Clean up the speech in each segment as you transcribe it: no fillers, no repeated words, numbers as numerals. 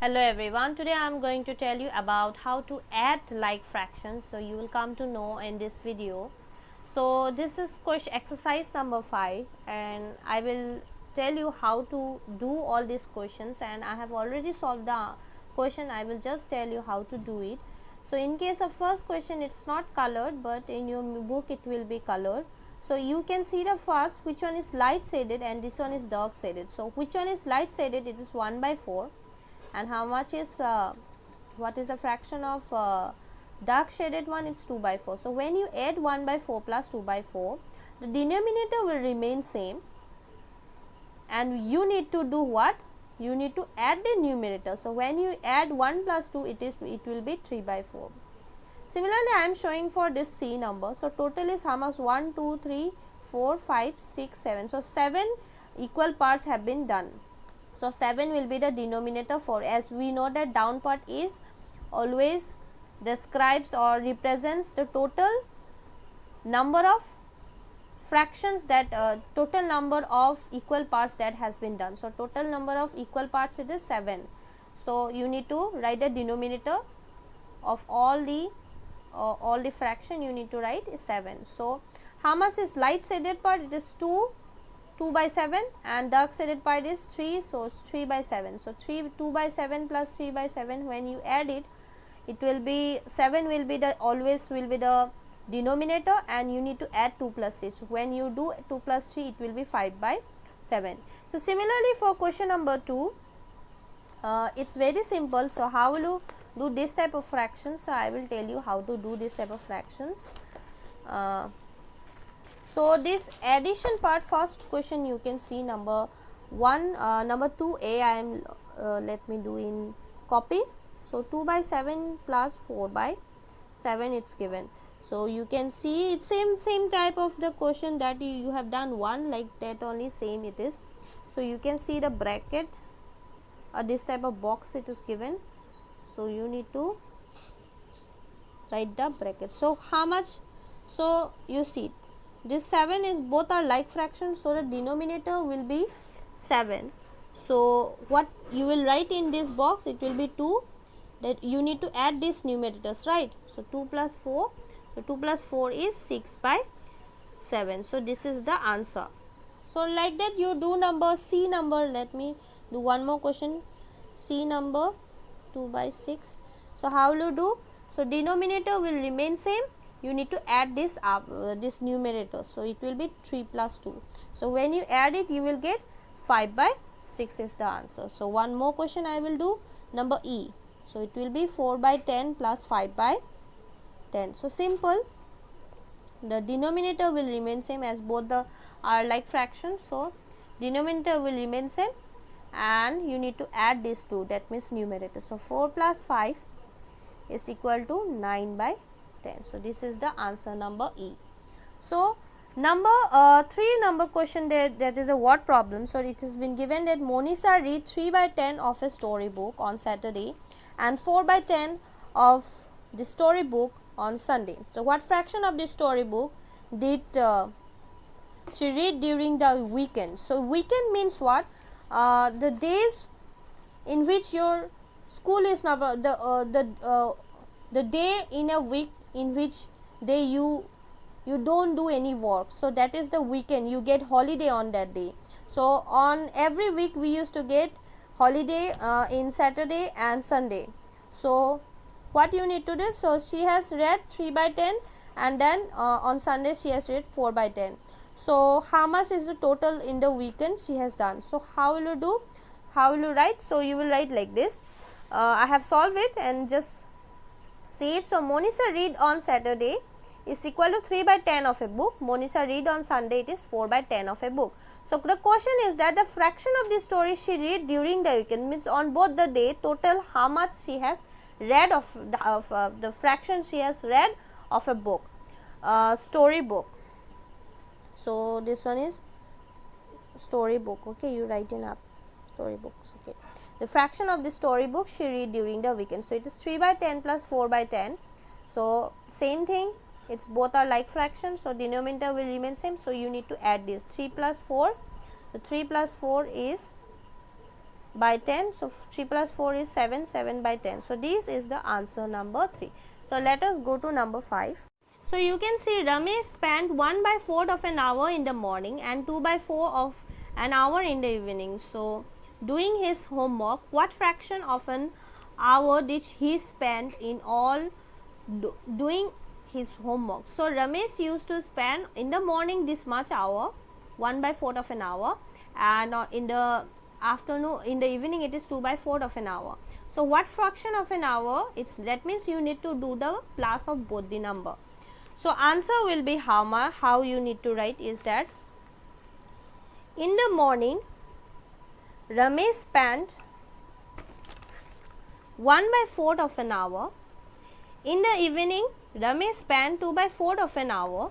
Hello everyone, today I am going to tell you about how to add like fractions. So you will come to know in this video. So this is question exercise number 5 and I will tell you how to do all these questions, and I have already solved the question. I will just tell you how to do it. So in case of first question, it's not colored, but in your book it will be colored. So you can see the first, which one is light shaded and this one is dark shaded. So which one is light shaded? It is 1 by 4. And how much is what is the fraction of dark shaded one? It's 2 by 4. So when you add 1 by 4 plus 2 by 4, the denominator will remain same, and you need to do what? You need to add the numerator. So when you add 1 plus 2, it will be 3 by 4. Similarly, I am showing for this C number. So total is how much? 1, 2, 3, 4, 5, 6, 7. So 7 equal parts have been done. So 7 will be the denominator for, as we know that down part is always describes or represents the total number of fractions, that total number of equal parts that has been done. So total number of equal parts, it is 7. So you need to write the denominator of all the fraction. You need to write is 7. So how much is light shaded part? It is 2 by 7, and dark shaded part is 3, so 3 by 7. So 2 by 7 plus 3 by 7, when you add it, it will be 7 will be the always will be the denominator, and you need to add 2 plus 6. When you do 2 plus 3, it will be 5 by 7. So similarly for question number 2, it's very simple. So how will you do this type of fractions? So I will tell you how to do this type of fractions. So this addition part, first question you can see number 1, number 2a, I am let me do in copy. So 2 by 7 plus 4 by 7, it's given. So you can see it's same type of the question that you have done one like that, only same it is. So you can see the bracket, this type of box it is given. So you need to write the bracket. So how much? So you see this 7 is both are like fractions, so the denominator will be 7. So what you will write in this box, it will be 2, that you need to add these numerators, right? So 2 plus 4, so 2 plus 4 is 6 by 7. So this is the answer. So like that you do number C number. Let me do one more question. C number 2 by 6. So how will you do? So denominator will remain same, you need to add this up this numerator, so it will be 3 plus 2. So when you add it, you will get 5 by 6 is the answer. So one more question I will do, number E. So it will be 4 by 10 plus 5 by 10. So simple, the denominator will remain same, as both the are like fractions. So denominator will remain same, and you need to add these two, that means numerator. So 4 plus 5 is equal to 9 by 10. So this is the answer, number E. So number 3 number question, that is a word problem. So it has been given that Monisha read 3 by 10 of a storybook on Saturday and 4 by 10 of the storybook on Sunday. So what fraction of the storybook did she read during the weekend? So weekend means what? The days in which your school is not, the day in a week in which day you don't do any work. So that is the weekend, you get holiday on that day. So on every week we used to get holiday in Saturday and Sunday. So what you need to do? So she has read 3 by 10, and then on Sunday she has read 4 by 10. So how much is the total in the weekend she has done? So how will you do? How will you write? So you will write like this. I have solved it and just see it. So Monisha read on Saturday is equal to 3 by 10 of a book. Monisha read on Sunday, it is 4 by 10 of a book. So the question is that the fraction of the story she read during the weekend, means on both the day, total how much she has read of the fraction she has read of a book, story book. So this one is storybook. Okay, you write in up storybooks. Okay, the fraction of the storybook she read during the weekend. So it is 3 by 10 plus 4 by 10. So same thing, it's both are like fractions, so denominator will remain same. So you need to add this 3 plus 4. So 3 plus 4 is by 10. So 3 plus 4 is 7, 7 by 10. So this is the answer number 3. So let us go to number 5. So you can see Ramesh spent 1/4 of an hour in the morning and 2/4 of an hour in the evening. So doing his homework, what fraction of an hour did he spend in all doing his homework? So Ramesh used to spend in the morning this much hour, 1/4 of an hour, and in the afternoon, in the evening it is 2/4 of an hour. So what fraction of an hour? It's, that means you need to do the plus of both the number. So answer will be how you need to write is that in the morning Ramesh spent 1/4 of an hour. In the evening Ramesh spent 2/4 of an hour,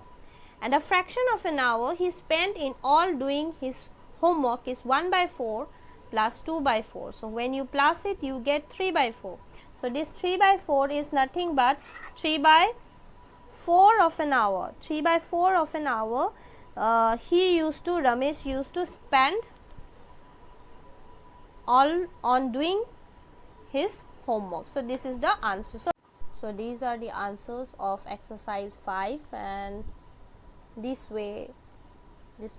and a fraction of an hour he spent in all doing his homework is 1/4 plus 2/4. So when you plus it, you get 3/4. So this 3/4 is nothing but 3/4 of an hour. 3/4 of an hour Ramesh used to spend all on doing his homework. So this is the answer. So these are the answers of exercise 5, and this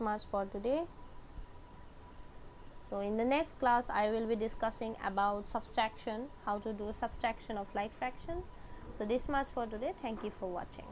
much for today. So in the next class I will be discussing about subtraction, how to do subtraction of like fraction. So this much for today. Thank you for watching.